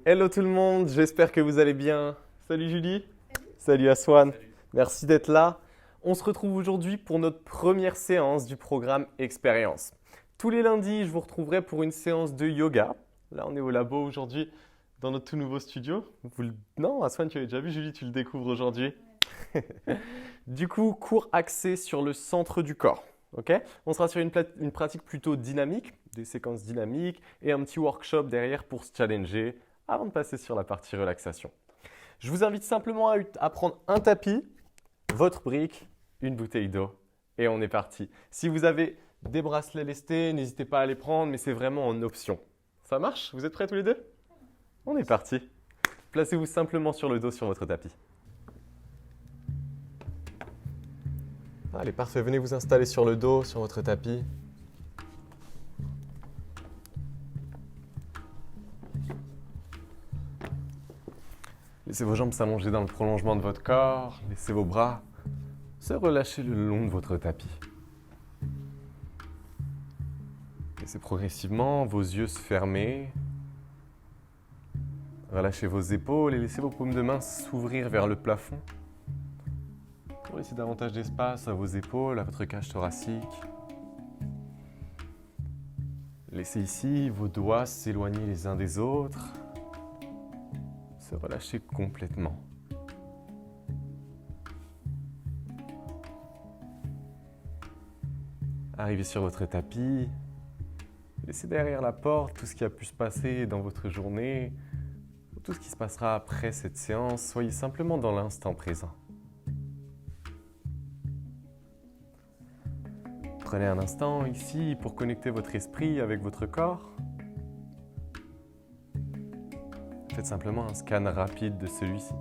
Hello tout le monde, j'espère que vous allez bien. Salut Julie. Salut Aswan. Merci d'être là. On se retrouve aujourd'hui pour notre première séance du programme Expérience. Tous les lundis, je vous retrouverai pour une séance de yoga. Là, on est au labo aujourd'hui dans notre tout nouveau studio. Non, Aswan, tu l'as déjà vu, Julie, tu le découvres aujourd'hui. Du coup, cours axé sur le centre du corps. Ok. On sera sur une pratique plutôt dynamique, des séquences dynamiques et un petit workshop derrière pour se challenger avant de passer sur la partie relaxation. Je vous invite simplement à prendre un tapis, votre brique, une bouteille d'eau et on est parti. Si vous avez des bracelets lestés, n'hésitez pas à les prendre, mais c'est vraiment en option. Ça marche? Vous êtes prêts tous les deux? On est parti. Placez-vous simplement sur le dos sur votre tapis. Allez, parfait. Venez vous installer sur le dos, sur votre tapis. Laissez vos jambes s'allonger dans le prolongement de votre corps. Laissez vos bras se relâcher le long de votre tapis. Laissez progressivement vos yeux se fermer. Relâchez vos épaules et laissez vos paumes de main s'ouvrir vers le plafond. Pour laisser davantage d'espace à vos épaules, à votre cage thoracique. Laissez ici vos doigts s'éloigner les uns des autres. Se relâcher complètement. Arrivez sur votre tapis. Laissez derrière la porte tout ce qui a pu se passer dans votre journée, tout ce qui se passera après cette séance. Soyez simplement dans l'instant présent. Prenez un instant ici pour connecter votre esprit avec votre corps. Faites simplement un scan rapide de celui-ci.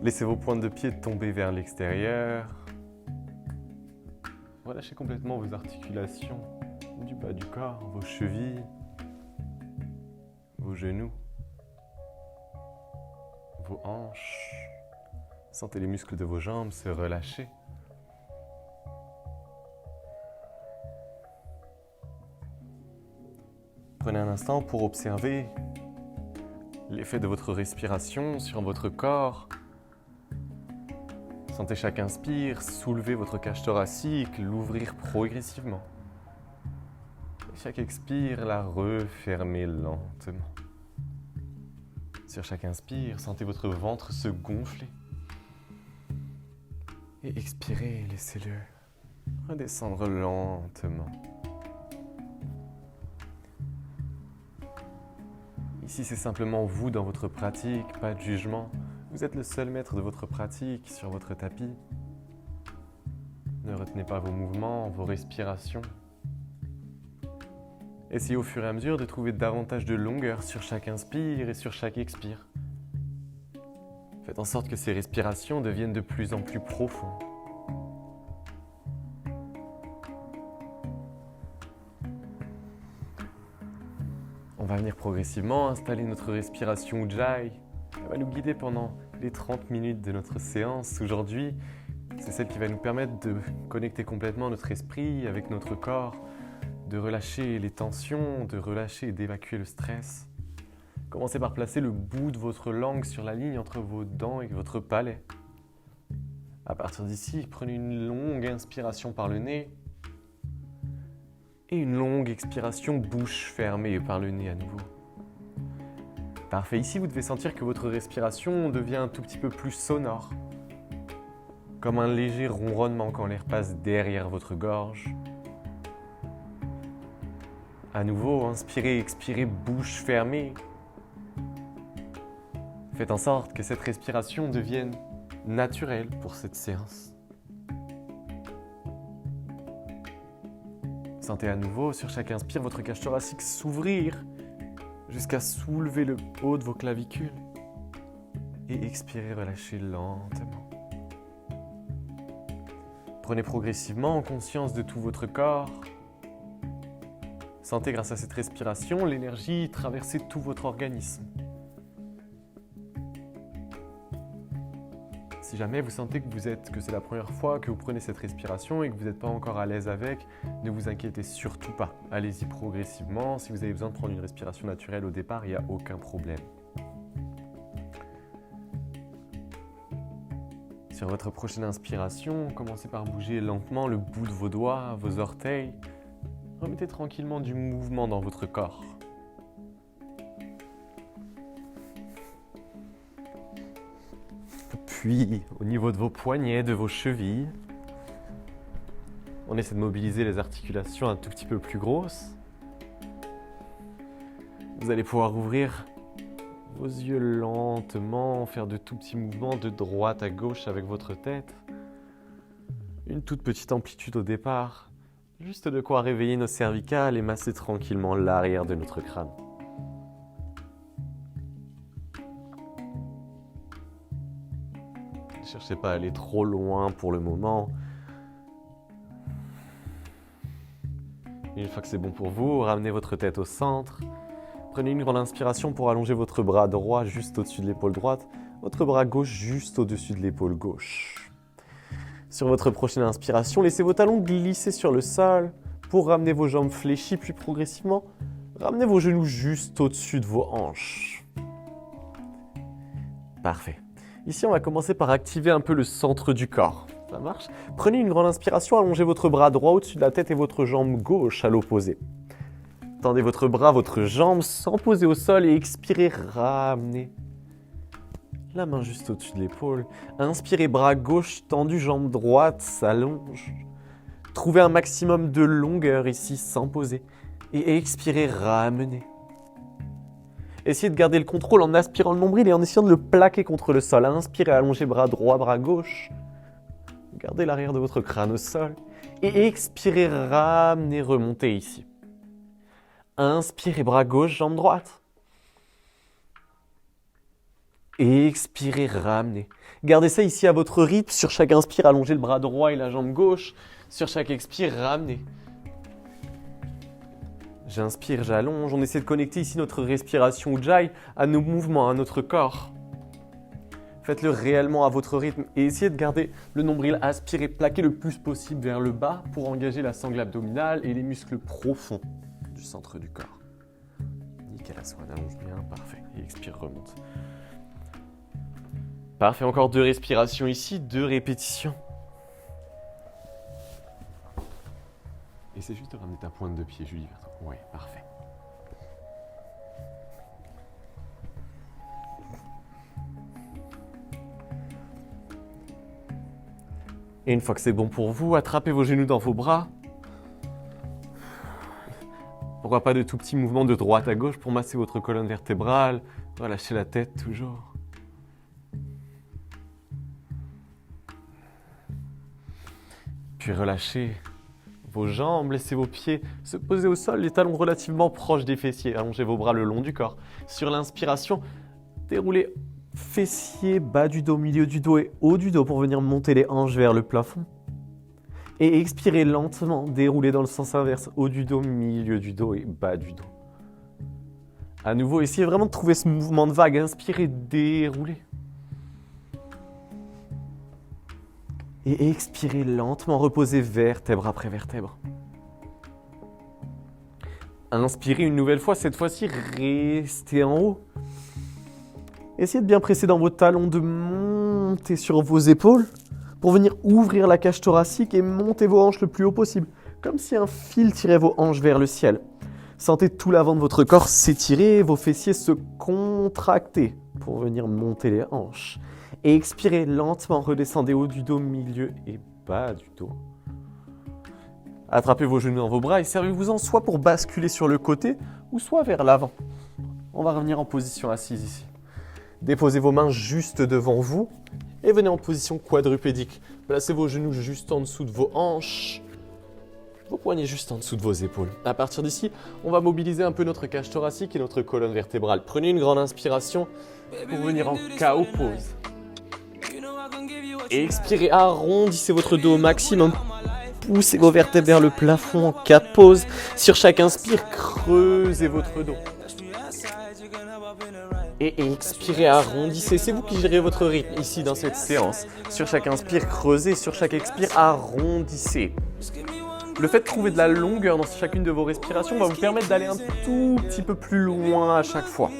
Laissez vos pointes de pied tomber vers l'extérieur. Relâchez complètement vos articulations du bas du corps, vos chevilles, vos genoux, vos hanches. Sentez les muscles de vos jambes se relâcher. Prenez un instant pour observer l'effet de votre respiration sur votre corps. Sentez chaque inspire soulever votre cage thoracique, l'ouvrir progressivement. Et chaque expire, la refermer lentement. Sur chaque inspire, sentez votre ventre se gonfler. Et expirez, laissez-le redescendre lentement. Ici, c'est simplement vous dans votre pratique, pas de jugement. Vous êtes le seul maître de votre pratique sur votre tapis. Ne retenez pas vos mouvements, vos respirations. Essayez au fur et à mesure de trouver davantage de longueur sur chaque inspire et sur chaque expire. Faites en sorte que ces respirations deviennent de plus en plus profondes. On va venir progressivement installer notre respiration Ujjayi. Elle va nous guider pendant les 30 minutes de notre séance. Aujourd'hui, c'est celle qui va nous permettre de connecter complètement notre esprit avec notre corps, de relâcher les tensions, de relâcher et d'évacuer le stress. Commencez par placer le bout de votre langue sur la ligne entre vos dents et votre palais. À partir d'ici, prenez une longue inspiration par le nez et une longue expiration bouche fermée par le nez à nouveau. Parfait, ici vous devez sentir que votre respiration devient un tout petit peu plus sonore, comme un léger ronronnement quand l'air passe derrière votre gorge. À nouveau, inspirez, expirez, bouche fermée. Faites en sorte que cette respiration devienne naturelle pour cette séance. Sentez à nouveau sur chaque inspire votre cage thoracique s'ouvrir jusqu'à soulever le haut de vos clavicules. Et expirez, relâchez lentement. Prenez progressivement conscience de tout votre corps. Sentez grâce à cette respiration l'énergie traverser tout votre organisme. Si jamais vous sentez que c'est la première fois que vous prenez cette respiration et que vous n'êtes pas encore à l'aise avec, ne vous inquiétez surtout pas. Allez-y progressivement. Si vous avez besoin de prendre une respiration naturelle au départ, il n'y a aucun problème. Sur votre prochaine inspiration, commencez par bouger lentement le bout de vos doigts, vos orteils. Remettez tranquillement du mouvement dans votre corps. Puis, au niveau de vos poignets, de vos chevilles, on essaie de mobiliser les articulations un tout petit peu plus grosses. Vous allez pouvoir ouvrir vos yeux lentement, faire de tout petits mouvements de droite à gauche avec votre tête. Une toute petite amplitude au départ, juste de quoi réveiller nos cervicales et masser tranquillement l'arrière de notre crâne. Ne cherchez pas à aller trop loin pour le moment. Une fois que c'est bon pour vous, ramenez votre tête au centre. Prenez une grande inspiration pour allonger votre bras droit juste au-dessus de l'épaule droite, votre bras gauche juste au-dessus de l'épaule gauche. Sur votre prochaine inspiration, laissez vos talons glisser sur le sol pour ramener vos jambes fléchies, puis progressivement, ramenez vos genoux juste au-dessus de vos hanches. Parfait. Ici, on va commencer par activer un peu le centre du corps. Ça marche? Prenez une grande inspiration, allongez votre bras droit au-dessus de la tête et votre jambe gauche à l'opposé. Tendez votre bras, votre jambe sans poser au sol et expirez, ramenez la main juste au-dessus de l'épaule. Inspirez, bras gauche tendu, jambe droite s'allonge. Trouvez un maximum de longueur ici sans poser et expirez, ramenez. Essayez de garder le contrôle en aspirant le nombril et en essayant de le plaquer contre le sol. Inspirez, allongez bras droit, bras gauche. Gardez l'arrière de votre crâne au sol et expirez, ramenez, remontez ici. Inspirez, bras gauche, jambe droite. Expirez, ramenez. Gardez ça ici à votre rythme. Sur chaque inspire, allongez le bras droit et la jambe gauche. Sur chaque expire, ramenez. J'inspire, j'allonge. On essaie de connecter ici notre respiration Ujjayi à nos mouvements, à notre corps. Faites-le réellement à votre rythme et essayez de garder le nombril aspiré, plaqué le plus possible vers le bas pour engager la sangle abdominale et les muscles profonds du centre du corps. Nickel, Aswan, allonge bien, parfait. Et expire, remonte. Parfait, encore 2 respirations ici, 2 répétitions. Et c'est juste de ramener ta pointe de pied, Julie, vers toi. Ouais, parfait. Et une fois que c'est bon pour vous, attrapez vos genoux dans vos bras. Pourquoi pas de tout petits mouvements de droite à gauche pour masser votre colonne vertébrale. Relâchez la tête toujours. Puis relâchez vos jambes, laissez vos pieds se poser au sol, les talons relativement proches des fessiers. Allongez vos bras le long du corps. Sur l'inspiration, déroulez fessiers, bas du dos, milieu du dos et haut du dos pour venir monter les hanches vers le plafond. Et expirez lentement, déroulez dans le sens inverse, haut du dos, milieu du dos et bas du dos. À nouveau, essayez vraiment de trouver ce mouvement de vague. Inspirez, déroulez. Et expirez lentement, reposez vertèbre après vertèbre. Inspirez une nouvelle fois, cette fois-ci, restez en haut. Essayez de bien presser dans vos talons, de monter sur vos épaules pour venir ouvrir la cage thoracique et monter vos hanches le plus haut possible, comme si un fil tirait vos hanches vers le ciel. Sentez tout l'avant de votre corps s'étirer, vos fessiers se contracter pour venir monter les hanches. Et expirez lentement, redescendez haut du dos, milieu et bas du dos. Attrapez vos genoux dans vos bras et servez-vous-en soit pour basculer sur le côté ou soit vers l'avant. On va revenir en position assise ici. Déposez vos mains juste devant vous et venez en position quadrupédique. Placez vos genoux juste en dessous de vos hanches, vos poignets juste en dessous de vos épaules. À partir d'ici, on va mobiliser un peu notre cage thoracique et notre colonne vertébrale. Prenez une grande inspiration pour venir en KO pose. Et expirez, arrondissez votre dos au maximum. Poussez vos vertèbres vers le plafond en K pose. Sur chaque inspire, creusez votre dos. Et expirez, arrondissez. C'est vous qui gérez votre rythme ici dans cette séance. Sur chaque inspire, creusez. Sur chaque expire, arrondissez. Le fait de trouver de la longueur dans chacune de vos respirations va vous permettre d'aller un tout petit peu plus loin à chaque fois.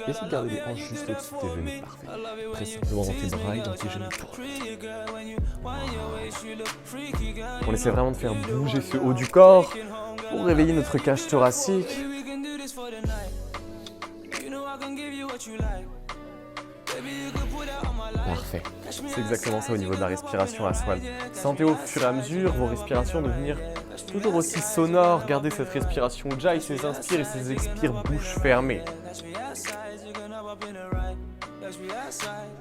Essayez de garder les hanches juste au-dessus de tes genoux. Parfait. Presse simplement dans tes bras et dans tes genoux. On essaie vraiment de faire bouger ce haut du corps pour réveiller notre cage thoracique. Parfait. C'est exactement ça au niveau de la respiration, Aswan. Sentez au fur et à mesure vos respirations devenir toujours aussi sonores. Gardez cette respiration Ujjayi, ces inspires et ces expires bouche fermée.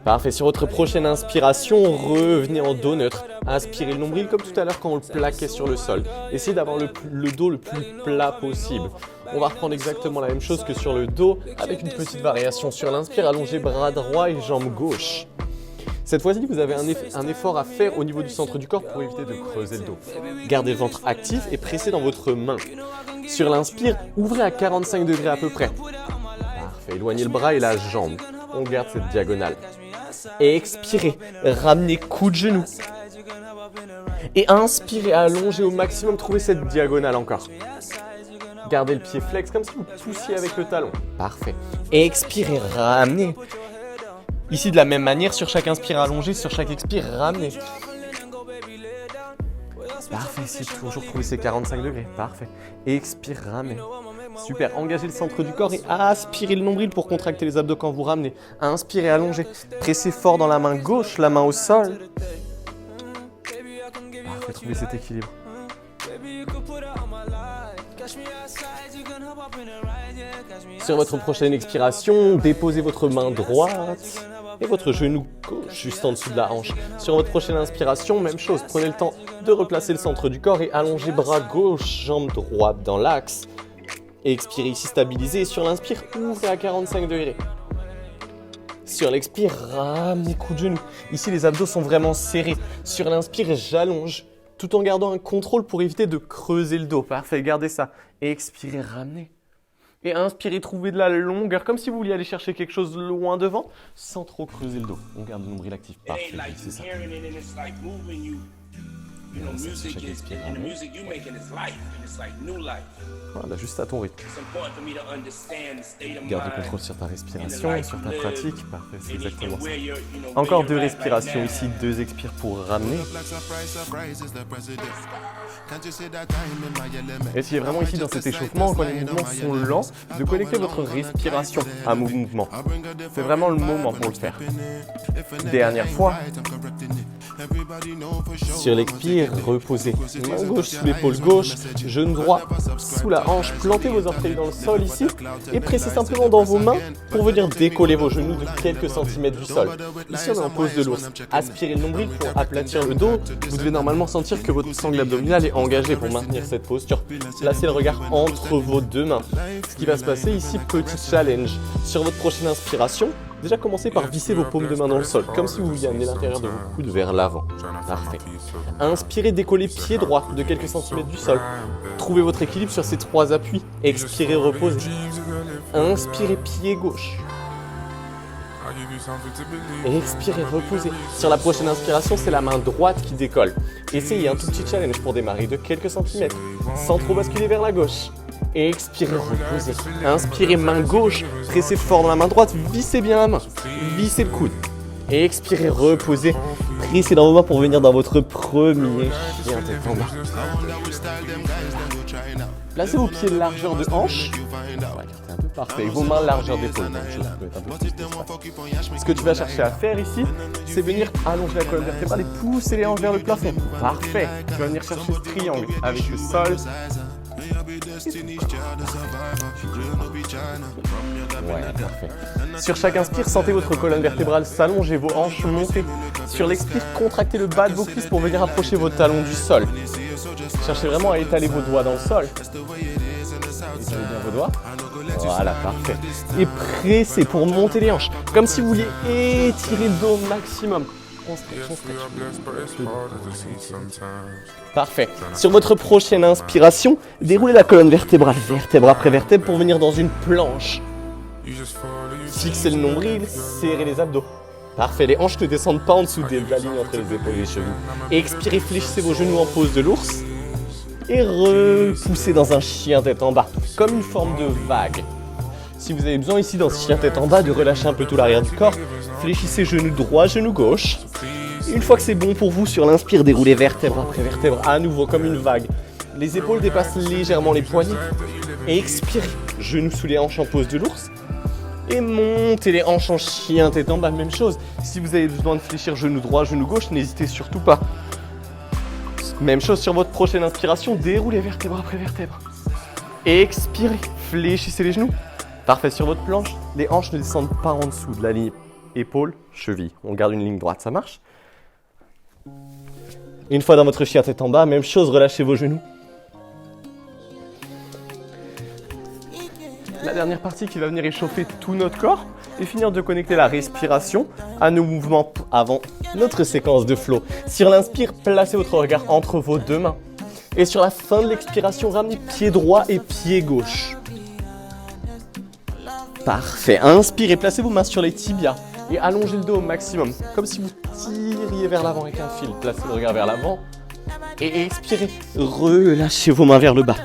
Parfait. Sur votre prochaine inspiration, revenez en dos neutre. Inspirez le nombril comme tout à l'heure quand on le plaquait sur le sol. Essayez d'avoir le dos le plus plat possible. On va reprendre exactement la même chose que sur le dos avec une petite variation. Sur l'inspire, allongez bras droit et jambe gauche. Cette fois-ci, vous avez un effort à faire au niveau du centre du corps pour éviter de creuser le dos. Gardez le ventre actif et pressez dans votre main. Sur l'inspire, ouvrez à 45 degrés à peu près. Parfait. Éloignez le bras et la jambe. On garde cette diagonale. Et expirez. Ramenez coup de genou. Et inspirez, allongez au maximum. Trouvez cette diagonale encore. Gardez le pied flex comme si vous poussiez avec le talon. Parfait. Et expirez, ramenez. Ici, de la même manière, sur chaque inspire, allongez. Sur chaque expire, ramenez. Parfait. Essayez de toujours trouver ces 45 degrés. Parfait. Et expire, ramenez. Super, engagez le centre du corps et aspirez le nombril pour contracter les abdos quand vous ramenez. Inspirez, allongez. Pressez fort dans la main gauche, la main au sol. Parfait, trouvez cet équilibre. Sur votre prochaine expiration, déposez votre main droite et votre genou gauche juste en dessous de la hanche. Sur votre prochaine inspiration, même chose. Prenez le temps de replacer le centre du corps et allongez bras gauche, jambe droite dans l'axe. Et expirez ici, stabilisez. Et sur l'inspire, ouvrez à 45 degrés. Sur l'expire, ramenez coup de genou. Ici, les abdos sont vraiment serrés. Sur l'inspire, j'allonge, tout en gardant un contrôle pour éviter de creuser le dos. Parfait, gardez ça. Et expirez, ramenez. Et inspirez, trouvez de la longueur, comme si vous vouliez aller chercher quelque chose loin devant, sans trop creuser le dos. On garde le nombril actif. Parfait, c'est ça. Chaque expire, voilà, juste à ton rythme. Garde le contrôle sur ta respiration, sur ta pratique. Parfait, c'est exactement ça. Encore 2 respirations ici, 2 expires pour ramener. Essayez vraiment ici dans cet échauffement, quand les mouvements sont lents, de connecter votre respiration à vos mouvements. C'est vraiment le moment pour le faire. Dernière fois. Sur l'expire, reposez. Main gauche sous l'épaule gauche, genou droit sous la hanche. Plantez vos orteils dans le sol ici et pressez simplement dans vos mains pour venir décoller vos genoux de quelques centimètres du sol. Ici, on est en pose de l'ours. Aspirez le nombril pour aplatir le dos. Vous devez normalement sentir que votre sangle abdominale est engagée pour maintenir cette posture. Placez le regard entre vos 2 mains. Ce qui va se passer ici, petit challenge. Sur votre prochaine inspiration, déjà commencez par visser vos paumes de main dans le sol, comme si vous vouliez amener l'intérieur de vos coudes vers l'avant. Parfait. Inspirez, décollez pied droit de quelques centimètres du sol. Trouvez votre équilibre sur ces 3 appuis. Expirez, reposez. Inspirez, pied gauche. Et expirez, reposez. Sur la prochaine inspiration, c'est la main droite qui décolle. Essayez un tout petit challenge pour démarrer de quelques centimètres, sans trop basculer vers la gauche. Et expirez, reposez. Inspirez, main gauche, pressez fort dans la main droite, vissez bien la main, vissez le coude. Et expirez, reposez, pressez dans vos mains pour venir dans votre premier chien tête en bas. Placez vos pieds largeur de hanche. Parfait, vos mains largeur d'épaule. Ce que tu vas chercher à faire ici, c'est venir allonger la colonne vertébrale et pousser les hanches vers le plafond. Parfait, tu vas venir chercher ce triangle avec le sol. Ouais, parfait. Sur chaque inspire, sentez votre colonne vertébrale s'allonger, vos hanches monter. Sur l'expire, contractez le bas de vos cuisses pour venir approcher vos talons du sol. Cherchez vraiment à étaler vos doigts dans le sol. Étalez bien vos doigts. Voilà, parfait. Et pressez pour monter les hanches, comme si vous vouliez étirer le dos au maximum. On stretch. Parfait. Sur votre prochaine inspiration, déroulez la colonne vertébrale, vertèbre après vertèbre, pour venir dans une planche. Fixez le nombril, serrez les abdos. Parfait, les hanches ne descendent pas en dessous de la ligne entre les épaules et les chevilles. Et expirez, fléchissez vos genoux en pose de l'ours. Et repoussez dans un chien tête en bas, comme une forme de vague. Si vous avez besoin ici dans ce chien tête en bas de relâcher un peu tout l'arrière du corps, fléchissez genou droit, genou gauche. Une fois que c'est bon pour vous, sur l'inspire, déroulez vertèbre après vertèbre, à nouveau comme une vague. Les épaules dépassent légèrement les poignets. Et expirez, genoux sous les hanches en pose de l'ours. Et montez les hanches en chien tête en bas, même chose. Si vous avez besoin de fléchir genou droit, genou gauche, n'hésitez surtout pas. Même chose sur votre prochaine inspiration, déroulez vertèbre après vertèbre. Expirez, fléchissez les genoux. Parfait, sur votre planche, les hanches ne descendent pas en dessous de la ligne épaule, cheville. On garde une ligne droite, ça marche. Une fois dans votre chien tête en bas, même chose, relâchez vos genoux. La dernière partie qui va venir échauffer tout notre corps et finir de connecter la respiration à nos mouvements avant notre séquence de flow. Sur l'inspire, placez votre regard entre vos deux mains. Et sur la fin de l'expiration, ramenez pied droit et pied gauche. Parfait. Inspirez, placez vos mains sur les tibias et allongez le dos au maximum, comme si vous tiriez vers l'avant avec un fil. Placez le regard vers l'avant et expirez. Relâchez vos mains vers le bas.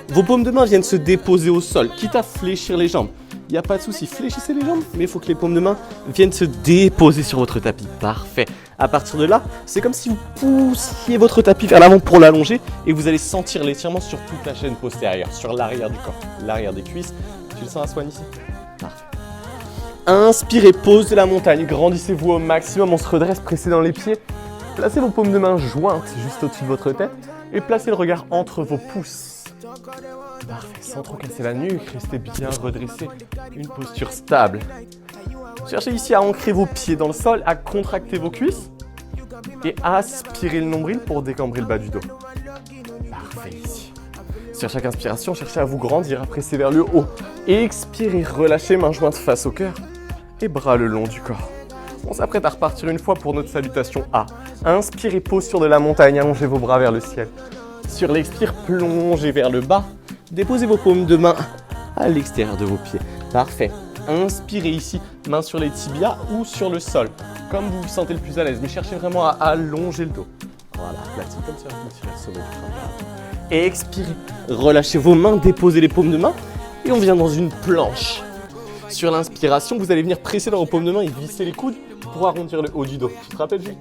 Vos paumes de main viennent se déposer au sol, quitte à fléchir les jambes. Il n'y a pas de souci, fléchissez les jambes, mais il faut que les paumes de main viennent se déposer sur votre tapis. Parfait. À partir de là, c'est comme si vous poussiez votre tapis vers l'avant pour l'allonger et vous allez sentir l'étirement sur toute la chaîne postérieure, sur l'arrière du corps, l'arrière des cuisses. Tu le sens, Aswan, ici? Parfait. Inspirez, pose de la montagne, grandissez-vous au maximum, on se redresse, pressez dans les pieds. Placez vos paumes de main jointes juste au-dessus de votre tête et placez le regard entre vos pouces. Parfait, sans trop casser la nuque, restez bien redressé, une posture stable. Cherchez ici à ancrer vos pieds dans le sol, à contracter vos cuisses et aspirez le nombril pour décambrer le bas du dos. Parfait ici. Sur chaque inspiration, cherchez à vous grandir, à presser vers le haut. Expirez, relâchez mains jointes face au cœur et bras le long du corps. On s'apprête à repartir une fois pour notre salutation A. Inspirez, posture de la montagne, allongez vos bras vers le ciel. Sur l'expire, plongez vers le bas. Déposez vos paumes de main à l'extérieur de vos pieds. Parfait. Inspirez ici, main sur les tibias ou sur le sol, comme vous vous sentez le plus à l'aise. Mais cherchez vraiment à allonger le dos. Voilà, aplatir comme ça, aplatir le sommet du crâne. Et expirez. Relâchez vos mains, déposez les paumes de main et on vient dans une planche. Sur l'inspiration, vous allez venir presser dans vos paumes de main et visser les coudes pour arrondir le haut du dos. Tu te rappelles, Jules?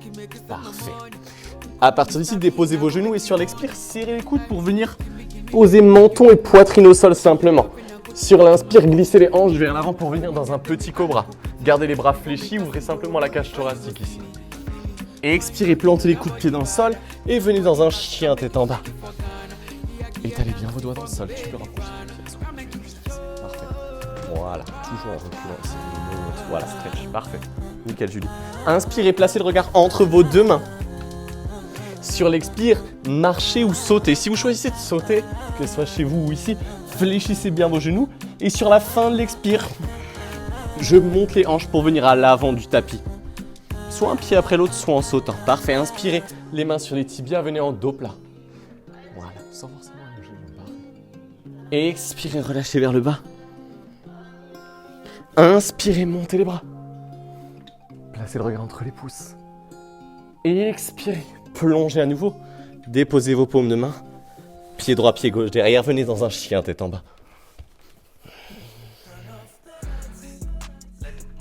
Parfait. À partir d'ici, déposez vos genoux et sur l'expire, serrez les coudes pour venir poser menton et poitrine au sol simplement. Sur l'inspire, glissez les hanches vers l'avant pour venir dans un petit cobra. Gardez les bras fléchis, ouvrez simplement la cage thoracique ici. Et expirez, plantez les coups de pied dans le sol et venez dans un chien tête en bas. Étalez bien vos doigts dans le sol, tu peux rapprocher les pieds. Parfait. Voilà, toujours en reculant ici. Voilà, stretch, parfait. Nickel, Julie. Inspirez, placez le regard entre vos deux mains. Sur l'expire, marchez ou sautez. Si vous choisissez de sauter, que ce soit chez vous ou ici, fléchissez bien vos genoux. Et sur la fin de l'expire, je monte les hanches pour venir à l'avant du tapis. Soit un pied après l'autre, soit en sautant. Parfait, inspirez, les mains sur les tibias, venez en dos plat. Voilà, sans forcément allonger les jambes. Et expirez, relâchez vers le bas. Inspirez, montez les bras. Placez le regard entre les pouces. Et expirez. Plongez à nouveau, déposez vos paumes de main, pied droit, pied gauche derrière, venez dans un chien tête en bas.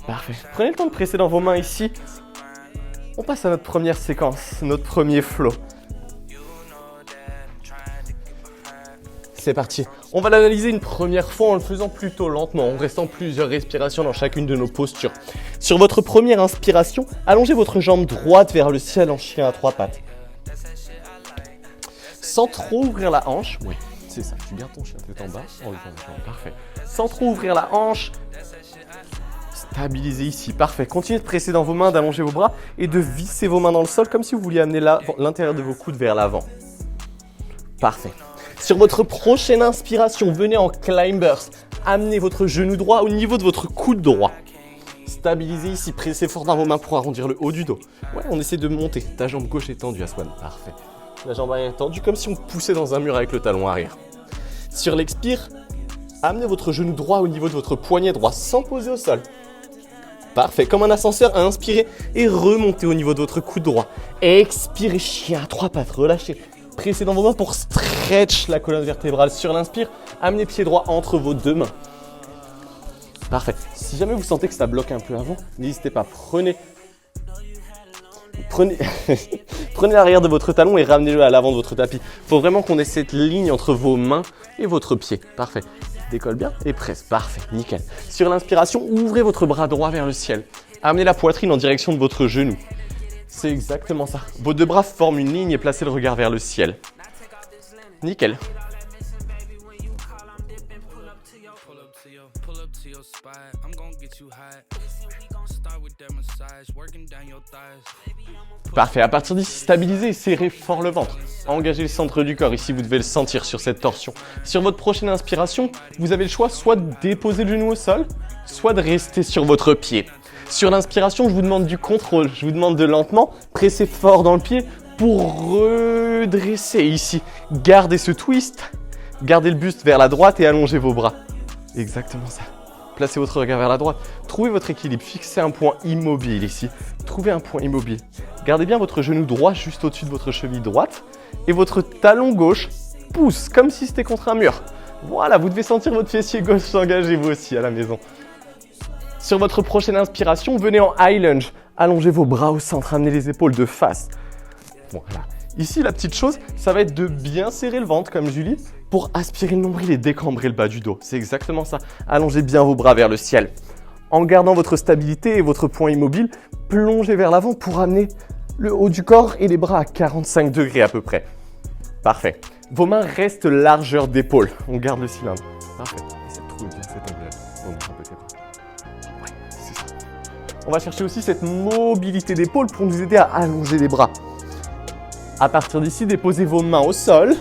Parfait. Prenez le temps de presser dans vos mains ici. On passe à notre première séquence, notre premier flow. C'est parti. On va l'analyser une première fois en le faisant plutôt lentement, en restant plusieurs respirations dans chacune de nos postures. Sur votre première inspiration, allongez votre jambe droite vers le ciel en chien à trois pattes. Sans trop ouvrir la hanche, oui, c'est ça, tu gardes ton chien tête en bas, en levant la jambe, parfait. Sans trop ouvrir la hanche, stabilisez ici, parfait. Continuez de presser dans vos mains, d'allonger vos bras et de visser vos mains dans le sol comme si vous vouliez amener l'intérieur de vos coudes vers l'avant. Parfait. Sur votre prochaine inspiration, venez en climbers. Amenez votre genou droit au niveau de votre coude droit. Stabilisez ici, pressez fort dans vos mains pour arrondir le haut du dos. Ouais, on essaie de monter. Ta jambe gauche est tendue, Aswan. Parfait. La jambe arrière est tendue comme si on poussait dans un mur avec le talon arrière. Sur l'expire, amenez votre genou droit au niveau de votre poignet droit sans poser au sol. Parfait, comme un ascenseur, inspirez et remontez au niveau de votre coude droit. Expirez, chien à 3 pattes, relâchez. Pressez dans vos mains pour stretch la colonne vertébrale. Sur l'inspire, amenez pied droit entre vos 2 mains. Parfait. Si jamais vous sentez que ça bloque un peu avant, n'hésitez pas, prenez l'arrière de votre talon et ramenez-le à l'avant de votre tapis. Il faut vraiment qu'on ait cette ligne entre vos mains et votre pied. Parfait. Décolle bien et presse. Parfait, nickel. Sur l'inspiration, ouvrez votre bras droit vers le ciel. Amenez la poitrine en direction de votre genou. C'est exactement ça. Vos 2 bras forment une ligne et placez le regard vers le ciel. Nickel. Parfait, à partir d'ici, stabilisez et serrez fort le ventre. Engagez le centre du corps, ici vous devez le sentir sur cette torsion. Sur votre prochaine inspiration, vous avez le choix soit de déposer le genou au sol, soit de rester sur votre pied. Sur l'inspiration, je vous demande du contrôle, je vous demande de lentement presser fort dans le pied pour redresser ici. Gardez ce twist, gardez le buste vers la droite et allongez vos bras. Exactement ça. Placez votre regard vers la droite. Trouvez votre équilibre. Fixez un point immobile ici. Trouvez un point immobile. Gardez bien votre genou droit juste au-dessus de votre cheville droite. Et votre talon gauche pousse comme si c'était contre un mur. Voilà, vous devez sentir votre fessier gauche s'engager vous aussi à la maison. Sur votre prochaine inspiration, venez en high lunge. Allongez vos bras au centre. Amenez les épaules de face. Voilà. Ici, la petite chose, ça va être de bien serrer le ventre comme Julie pour aspirer le nombril et décambrer le bas du dos. C'est exactement ça. Allongez bien vos bras vers le ciel. En gardant votre stabilité et votre point immobile, plongez vers l'avant pour amener le haut du corps et les bras à 45 degrés à peu près. Parfait. Vos mains restent largeur d'épaule. On garde le cylindre. Parfait. Essayez de trouver bien cet angle. Remonte un peu tes bras. Ouais, c'est ça. On va chercher aussi cette mobilité d'épaule pour nous aider à allonger les bras. À partir d'ici, déposez vos mains au sol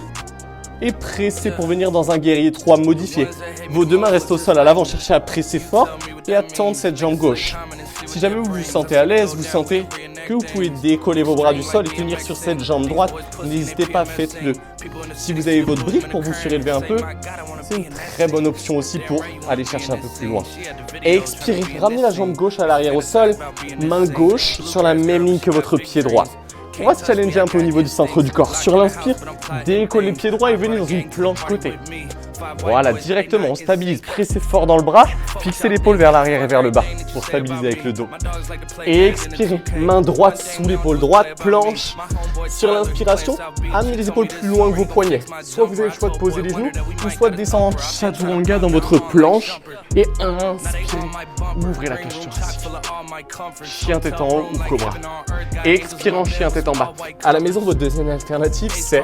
et pressez pour venir dans un guerrier 3 modifié. Vos 2 mains restent au sol à l'avant, cherchez à presser fort et à tendre cette jambe gauche. Si jamais vous vous sentez à l'aise, vous sentez que vous pouvez décoller vos bras du sol et tenir sur cette jambe droite, n'hésitez pas, faites-le. Si vous avez votre brique pour vous surélever un peu, c'est une très bonne option aussi pour aller chercher un peu plus loin. Expirez, ramenez la jambe gauche à l'arrière au sol, main gauche sur la même ligne que votre pied droit. On va se challenger un peu au niveau du centre du corps. Sur l'inspire, décollez le pied droit et venez dans une planche côté. Voilà, directement, on stabilise. Pressez fort dans le bras, fixez l'épaule vers l'arrière et vers le bas pour stabiliser avec le dos. Et expirez, main droite sous l'épaule droite, planche. Sur l'inspiration, amenez les épaules plus loin que vos poignets. Soit vous avez le choix de poser les genoux, ou soit de descendre en chaturanga dans votre planche. Et inspirez, ouvrez la cage thoracique. Chien tête en haut ou cobra. Et expirez en chien tête en bas. À la maison, votre deuxième alternative, c'est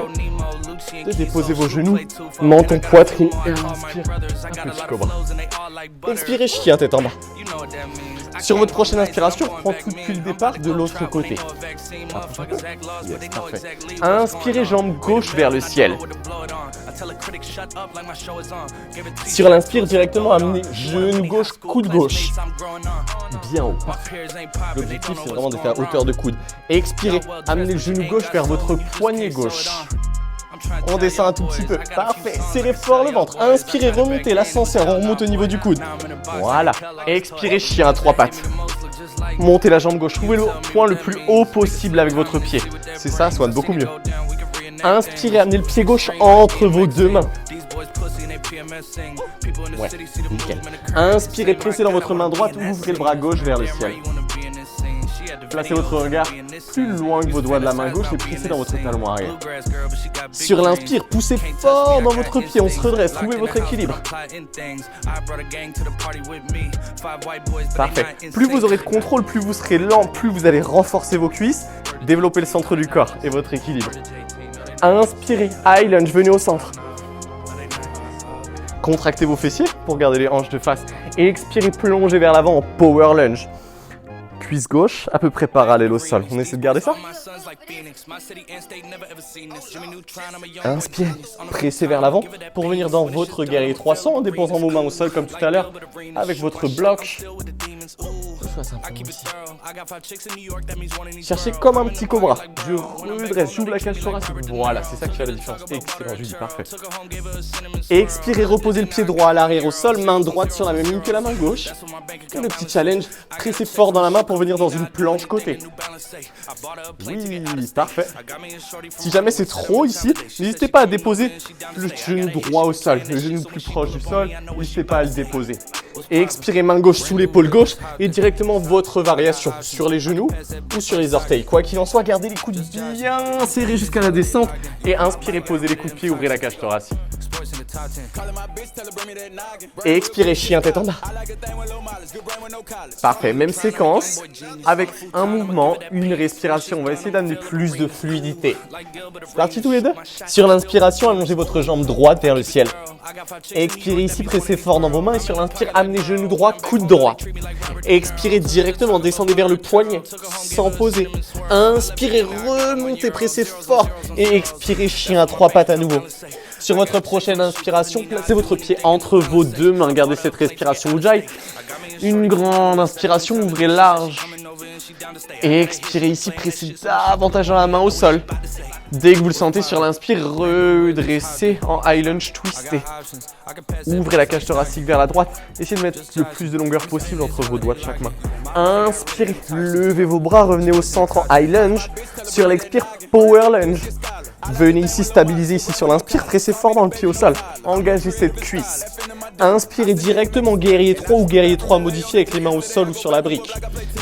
de déposer vos genoux, menton, poitrine et inspire, un petit cobra. Expirez, chien tête en bas. Sur votre prochaine inspiration, on prend tout depuis le départ de l'autre côté. Yes, parfait. Inspirez, jambe gauche vers le ciel. Sur l'inspire, directement amenez genou gauche, coude gauche. Bien haut. L'objectif, c'est vraiment d'être à hauteur de coude. Expirez, amenez le genou gauche vers votre poignet gauche. On descend un tout petit peu. Parfait. Serrez fort le ventre. Inspirez, remontez l'ascenseur. On remonte au niveau du coude. Voilà. Expirez, chien à 3 pattes. Montez la jambe gauche. Trouvez le point le plus haut possible avec votre pied. C'est ça, Swan, beaucoup mieux. Inspirez, amenez le pied gauche entre vos 2 mains. Ouais, nickel. Inspirez, pressez dans votre main droite. Ouvrez le bras gauche vers le ciel. Placez votre regard plus loin que vos doigts de la main gauche et pressez dans votre talon arrière. Sur l'inspire, poussez fort dans votre pied, on se redresse, trouvez votre équilibre. Parfait. Plus vous aurez de contrôle, plus vous serez lent, plus vous allez renforcer vos cuisses, développer le centre du corps et votre équilibre. Inspirez, high lunge, venez au centre. Contractez vos fessiers pour garder les hanches de face. Et expirez, plongez vers l'avant en power lunge. Cuisse gauche à peu près parallèle au sol. On essaie de garder ça. Inspirez, pressez vers l'avant pour venir dans votre guerrier 300 en déposant vos mains au sol comme tout à l'heure avec votre bloc. soit simplement ici. Cherchez comme un petit cobra. Je redresse, j'ouvre la cage thoracique. Voilà, c'est ça qui fait la différence. Excellent, Julie, parfait. Et expirez, reposez le pied droit à l'arrière au sol, main droite sur la même ligne que la main gauche. Et le petit challenge, pressez fort dans la main pour venir dans une planche côté. Oui, parfait. Si jamais c'est trop ici, n'hésitez pas à déposer le genou droit au sol, le genou plus proche du sol, n'hésitez pas à le déposer. Et expirez, main gauche sous l'épaule gauche et directement votre variation sur les genoux ou sur les orteils. Quoi qu'il en soit, gardez les coudes bien serrés jusqu'à la descente et inspirez, posez les coups de pied, ouvrez la cage thoracique. Et expirez, chien tête en bas. Parfait, même séquence, avec un mouvement, une respiration. On va essayer d'amener plus de fluidité. C'est parti tous les deux. Sur l'inspiration, allongez votre jambe droite vers le ciel. Et expirez ici, pressez fort dans vos mains. Et sur l'inspire, amenez genou droit, coude droit. Et expirez directement, descendez vers le poignet, sans poser. Inspirez, remontez, pressez fort. Et expirez, chien à trois pattes à nouveau. Sur votre prochaine inspiration, placez votre pied entre vos deux mains. Gardez cette respiration Ujjayi. Une grande inspiration, ouvrez large. Et expirez ici, pressez davantage dans la main au sol. Dès que vous le sentez sur l'inspire, redressez en high lunge twisté. Ouvrez la cage thoracique vers la droite. Essayez de mettre le plus de longueur possible entre vos doigts de chaque main. Inspirez, levez vos bras, revenez au centre en high lunge. Sur l'expire, power lunge. Venez ici, stabiliser ici sur l'inspire, pressez fort dans le pied au sol. Engagez cette cuisse. Inspirez directement guerrier 3 ou guerrier 3 modifié avec les mains au sol ou sur la brique.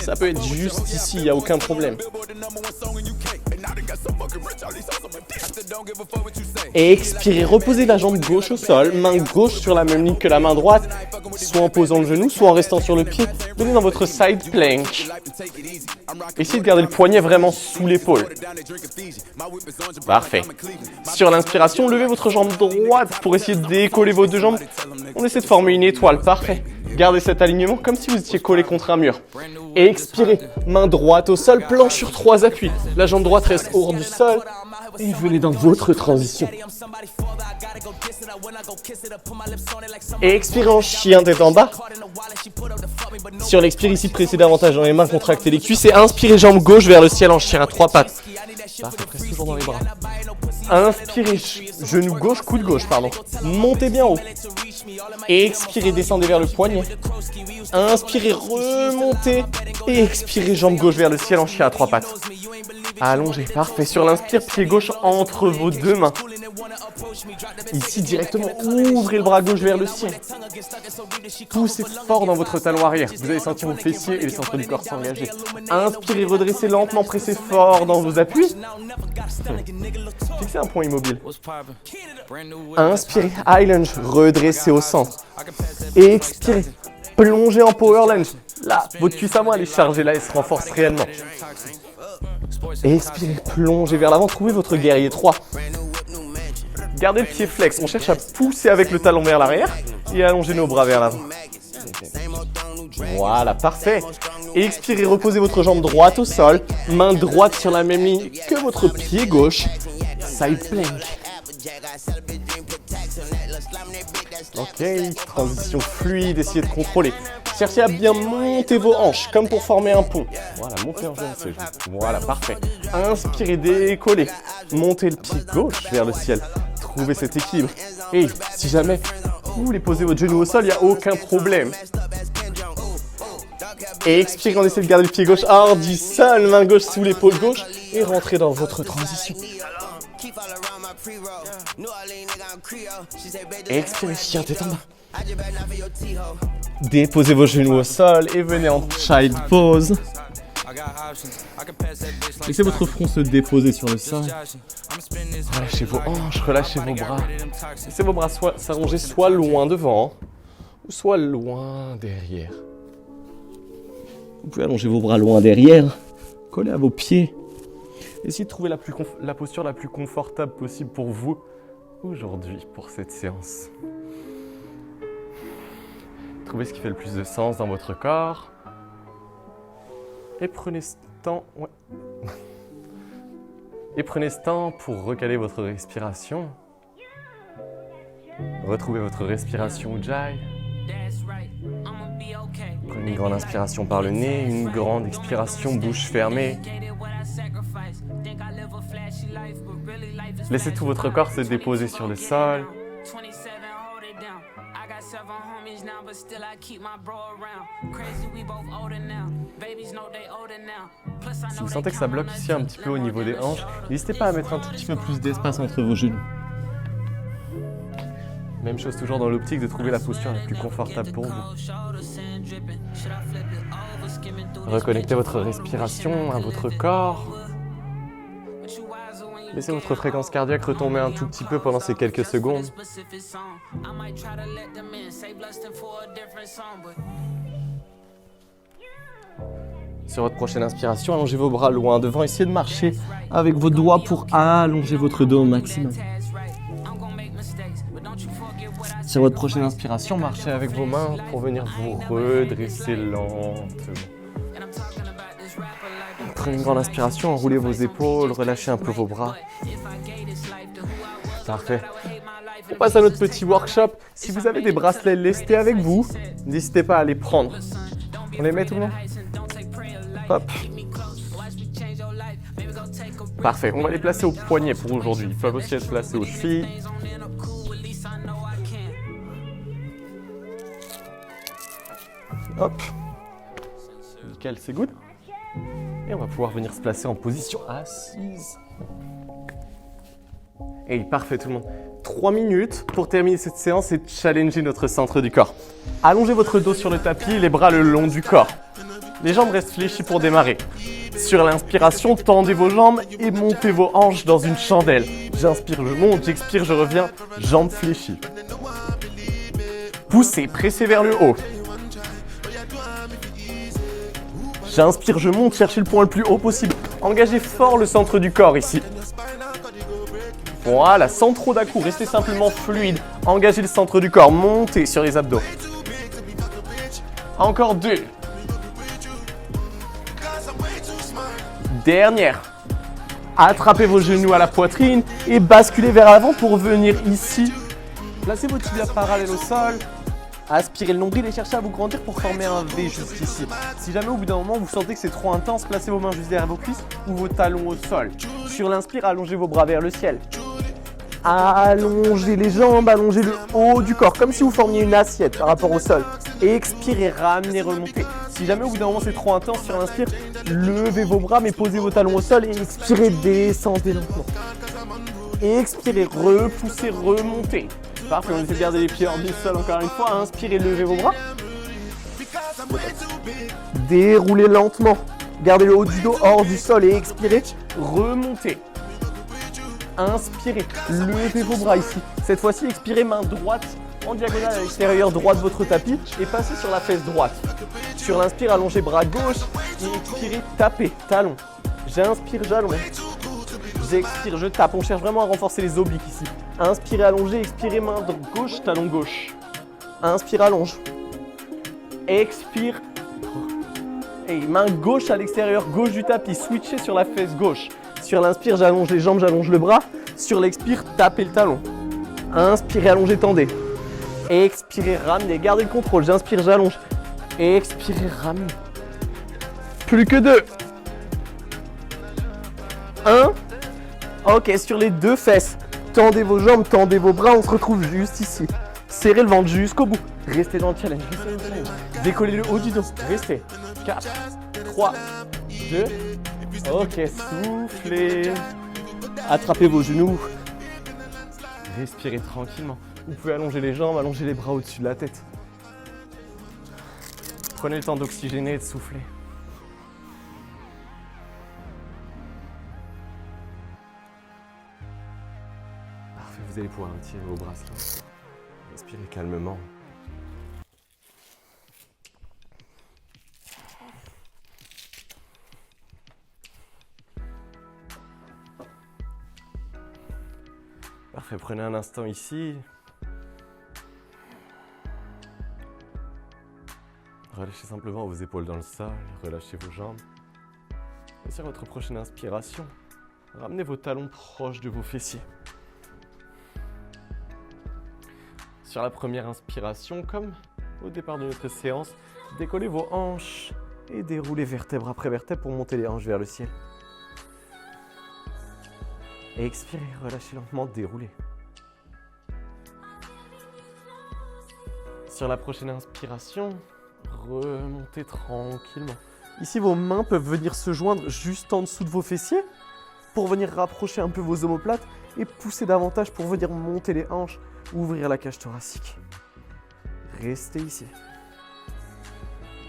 Ça peut être juste ici, il n'y a aucun problème. Et expirez, reposez la jambe gauche au sol, main gauche sur la même ligne que la main droite, soit en posant le genou, soit en restant sur le pied. Venez dans votre side plank. Essayez de garder le poignet vraiment sous l'épaule. Parfait. Sur l'inspiration, levez votre jambe droite pour essayer de décoller vos deux jambes. On essaie de former une étoile, parfait. Gardez cet alignement comme si vous étiez collé contre un mur. Et expirez, main droite au sol, planche sur 3 appuis. La jambe droite reste hors du sol. Et venez dans votre transition. Et expirez en chien tête en bas. Sur l'expire ici, pressez davantage dans les mains, contractez les cuisses et inspirez jambe gauche vers le ciel en chien à 3 pattes. Parfait, presse toujours dans les bras. Inspirez, genou gauche, coude gauche, pardon. Montez bien haut. Et expirez, descendez vers le poignet. Inspirez, remontez. Et expirez, jambe gauche vers le ciel en chien à 3 pattes. Allongez, parfait. Sur l'inspire, pied gauche entre vos deux mains. Ici, directement, ouvrez le bras gauche vers le ciel. Poussez fort dans votre talon arrière. Vous allez sentir vos fessiers et les centres du corps s'engager. Inspirez, redressez lentement, pressez fort dans vos appuis. Fixez un point immobile. Inspirez, high lunge, redressez au centre. Et expirez, plongez en power lunge. Là, votre cuisse à moi, elle est chargée, là, elle se renforce réellement. Et expirez, plongez vers l'avant, trouvez votre guerrier 3. Gardez le pied flex, on cherche à pousser avec le talon vers l'arrière et allongez nos bras vers l'avant. Voilà, parfait. Et expirez, reposez votre jambe droite au sol, main droite sur la même ligne que votre pied gauche. Side plank. Ok, transition fluide, essayez de contrôler. Cherchez à bien monter vos hanches, comme pour former un pont. Voilà, montez en genoux. Voilà, parfait. Inspirez, décollez. Montez le pied gauche vers le ciel. Trouvez cet équilibre. Et si jamais vous voulez poser votre genou au sol, il n'y a aucun problème. Et expirez, on essaie de garder le pied gauche hors du sol, main gauche sous l'épaule gauche et rentrez dans votre transition. Et expirez, chien tête en bas. Déposez vos genoux au sol et venez en child pose. Laissez votre front se déposer sur le sol. Relâchez vos hanches, relâchez vos bras. Laissez vos bras s'allonger soit loin devant ou soit loin derrière. Vous pouvez allonger vos bras loin derrière, coller à vos pieds. Essayez de trouver la posture la plus confortable possible pour vous aujourd'hui, pour cette séance. Trouvez ce qui fait le plus de sens dans votre corps. Et prenez ce temps, Et prenez ce temps pour recaler votre respiration. Retrouvez votre respiration Ujjayi. Prenez une grande inspiration par le nez, une grande expiration, bouche fermée. Laissez tout votre corps se déposer sur le sol. Si vous sentez que ça bloque ici un petit peu au niveau des hanches, n'hésitez pas à mettre un tout petit peu plus d'espace entre vos genoux. Même chose toujours dans l'optique de trouver la posture la plus confortable pour vous. Reconnectez votre respiration à votre corps. Laissez votre fréquence cardiaque retomber un tout petit peu pendant ces quelques secondes. Sur votre prochaine inspiration, allongez vos bras loin devant. Essayez de marcher avec vos doigts pour allonger votre dos au maximum. Sur votre prochaine inspiration, marchez avec vos mains pour venir vous redresser lentement. Prenez une grande inspiration, enroulez vos épaules, relâchez un peu vos bras. Parfait. On passe à notre petit workshop. Si vous avez des bracelets lestés avec vous, n'hésitez pas à les prendre. On les met tout le monde ? Hop. Parfait. On va les placer au poignet pour aujourd'hui. Ils peuvent aussi être placés aux chevilles. Hop. Nickel, c'est good. Et on va pouvoir venir se placer en position assise. Et parfait tout le monde. 3 minutes pour terminer cette séance et challenger notre centre du corps. Allongez votre dos sur le tapis, les bras le long du corps. Les jambes restent fléchies pour démarrer. Sur l'inspiration, tendez vos jambes et montez vos hanches dans une chandelle. J'inspire, je monte, j'expire, je reviens, jambes fléchies. Poussez, pressez vers le haut. J'inspire, je monte, cherchez le point le plus haut possible. Engagez fort le centre du corps ici. Voilà, sans trop d'à-coups, restez simplement fluide. Engagez le centre du corps, montez sur les abdos. Encore 2. Dernière. Attrapez vos genoux à la poitrine et basculez vers l'avant pour venir ici. Placez vos tibias parallèles au sol. Aspirez le nombril et cherchez à vous grandir pour former un V juste ici. Si jamais au bout d'un moment vous sentez que c'est trop intense, placez vos mains juste derrière vos cuisses ou vos talons au sol. Sur l'inspire, allongez vos bras vers le ciel. Allongez les jambes, allongez le haut du corps, comme si vous formiez une assiette par rapport au sol. Expirez, ramenez, remontez. Si jamais au bout d'un moment c'est trop intense, sur l'inspire, levez vos bras mais posez vos talons au sol et expirez, descendez lentement. Expirez, repoussez, remontez. Parfait, on essaie de garder les pieds hors du sol encore une fois. Inspirez, levez vos bras. Déroulez lentement. Gardez le haut du dos hors du sol et expirez, remontez. Inspirez, levez vos bras ici. Cette fois-ci, expirez, main droite en diagonale à l'extérieur droit de votre tapis et passez sur la fesse droite. Sur l'inspire, allongez bras gauche et expirez, tapez, talon. J'inspire, j'allonge. J'expire, je tape. On cherche vraiment à renforcer les obliques ici. Inspirez, allongez, expirez, main gauche, talon gauche. Inspire, allonge. Expire. Et main gauche à l'extérieur, gauche du tapis. Switchez sur la fesse gauche. Sur l'inspire, j'allonge les jambes, j'allonge le bras. Sur l'expire, tapez le talon. Inspirez, allongez, tendez. Expirez, ramenez. Gardez le contrôle. J'inspire, j'allonge. Expirez, ramenez. Plus que 2. 1. Ok, sur les 2 fesses. Tendez vos jambes, tendez vos bras. On se retrouve juste ici. Serrez le ventre jusqu'au bout. Restez dans le challenge. Décollez le haut du dos. Restez. 4, 3, 2. Ok, soufflez. Attrapez vos genoux. Respirez tranquillement. Vous pouvez allonger les jambes, allonger les bras au-dessus de la tête. Prenez le temps d'oxygéner et de souffler. Parfait, vous allez pouvoir retirer vos bracelets. Respirez calmement. Parfait, prenez un instant ici. Relâchez simplement vos épaules dans le sol, relâchez vos jambes. Et sur votre prochaine inspiration, ramenez vos talons proches de vos fessiers. Sur la première inspiration, comme Au départ de notre séance, décollez vos hanches et déroulez vertèbre après vertèbre pour monter les hanches vers le ciel. Et expirez, relâchez lentement, déroulez. Sur la prochaine inspiration, remontez tranquillement. Ici, vos mains peuvent venir se joindre juste en dessous de vos fessiers pour venir rapprocher un peu vos omoplates et pousser davantage pour venir monter les hanches, ouvrir la cage thoracique. Restez ici.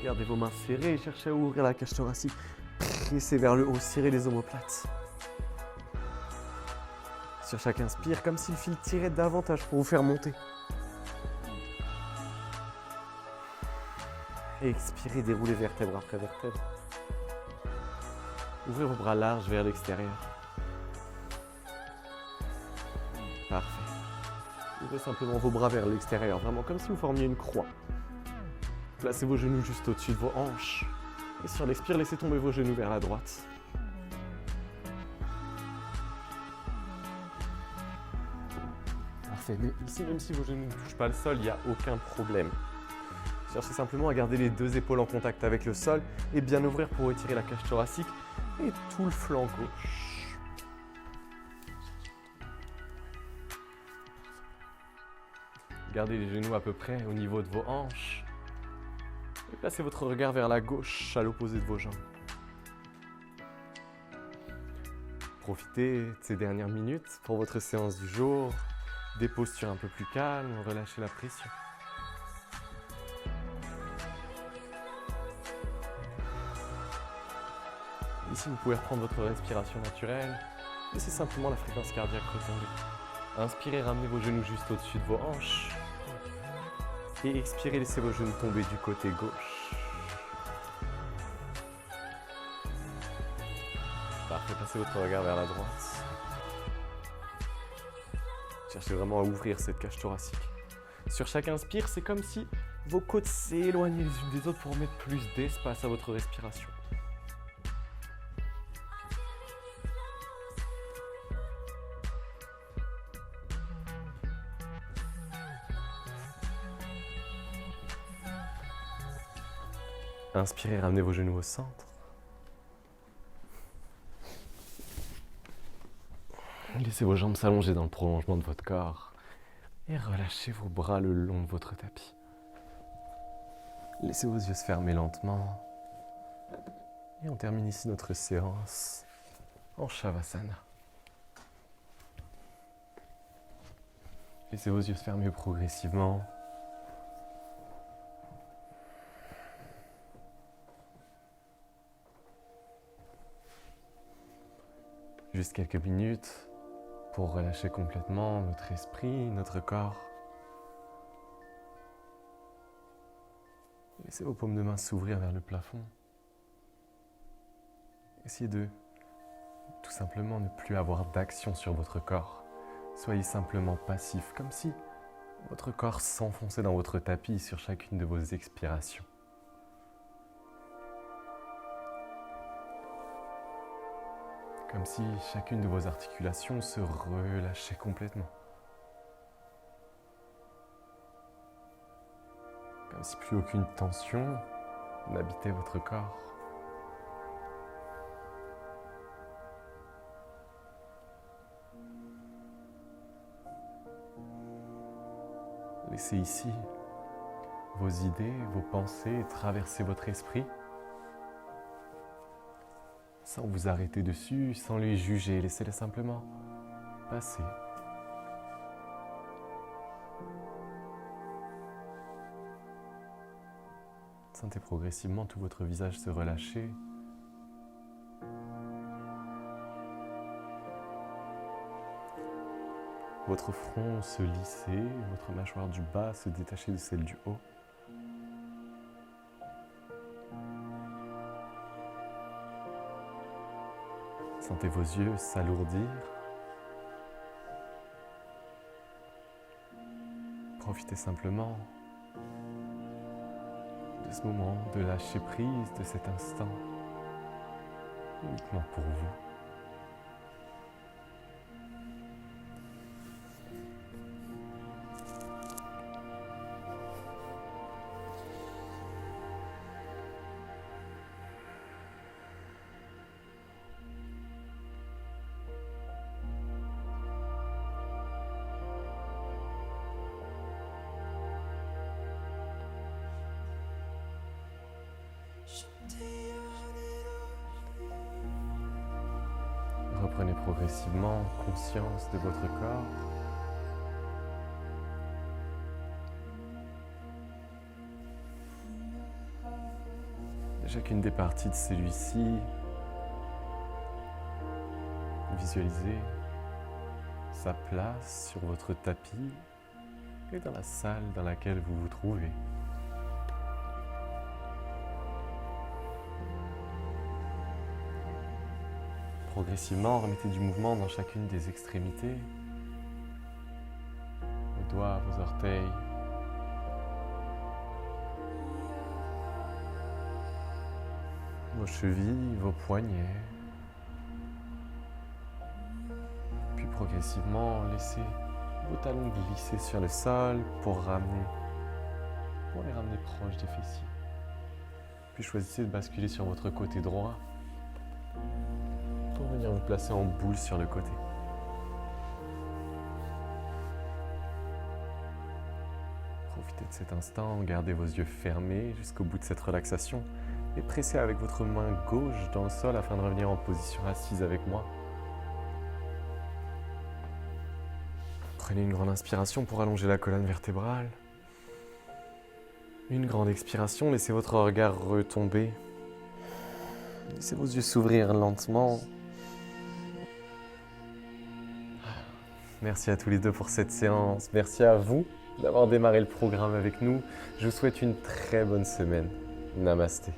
Gardez vos mains serrées et cherchez à ouvrir la cage thoracique. Pressez vers le haut, serrez les omoplates. Sur chaque inspire, comme si le fil tirait davantage pour vous faire monter. Et expirez, déroulez vertèbre après vertèbre. Ouvrez vos bras larges vers l'extérieur. Parfait. Ouvrez simplement vos bras vers l'extérieur, vraiment comme si vous formiez une croix. Placez vos genoux juste au-dessus de vos hanches. Et sur l'expire, laissez tomber vos genoux vers la droite. Parfait. Mais ici, même si vos genoux ne touchent pas le sol, il n'y a aucun problème. Cherchez simplement à garder les deux épaules en contact avec le sol et bien ouvrir pour étirer la cage thoracique et tout le flanc gauche. Gardez les genoux à peu près au niveau de vos hanches. Et placez votre regard vers la gauche, à l'opposé de vos jambes. Profitez de ces dernières minutes pour votre séance du jour. Des postures un peu plus calmes, relâchez la pression. Ici, vous pouvez reprendre votre respiration naturelle. Laissez simplement la fréquence cardiaque retomber. Inspirez, ramenez vos genoux juste au-dessus de vos hanches. Et expirez, laissez vos genoux tomber du côté gauche. Parfait, passez votre regard vers la droite. Cherchez vraiment à ouvrir cette cage thoracique. Sur chaque inspire, c'est comme si vos côtes s'éloignaient les unes des autres pour mettre plus d'espace à votre respiration. Inspirez, ramenez vos genoux au centre. Laissez vos jambes s'allonger dans le prolongement de votre corps et relâchez vos bras le long de votre tapis. Laissez vos yeux se fermer lentement. Et on termine ici notre séance en Shavasana. Laissez vos yeux se fermer progressivement. Juste quelques minutes pour relâcher complètement notre esprit, notre corps. Laissez vos paumes de main s'ouvrir vers le plafond. Essayez de tout simplement ne plus avoir d'action sur votre corps. Soyez simplement passif, comme si votre corps s'enfonçait dans votre tapis sur chacune de vos expirations. Comme si chacune de vos articulations se relâchait complètement. Comme si plus aucune tension n'habitait votre corps. Laissez ici vos idées, vos pensées traverser votre esprit. Sans vous arrêter dessus, sans les juger, laissez-les simplement passer. Sentez progressivement tout votre visage se relâcher. Votre front se lisser, votre mâchoire du bas se détacher de celle du haut. Sentez vos yeux s'alourdir. Profitez simplement de ce moment, de lâcher prise, de cet instant, uniquement pour vous. Prenez progressivement conscience de votre corps. De chacune des parties de celui-ci, visualisez sa place sur votre tapis et dans la salle dans laquelle vous vous trouvez. Progressivement, remettez du mouvement dans chacune des extrémités, vos doigts, vos orteils, vos chevilles, vos poignets. Puis progressivement, laissez vos talons glisser sur le sol pour les ramener proches des fessiers. Puis choisissez de basculer sur votre côté droit pour venir vous placer en boule sur le côté. Profitez de cet instant, gardez vos yeux fermés jusqu'au bout de cette relaxation et pressez avec votre main gauche dans le sol afin de revenir en position assise avec moi. Prenez une grande inspiration pour allonger la colonne vertébrale. Une grande expiration, laissez votre regard retomber. Laissez vos yeux s'ouvrir lentement. Merci à tous les deux pour cette séance. Merci à vous d'avoir démarré le programme avec nous. Je vous souhaite une très bonne semaine. Namasté.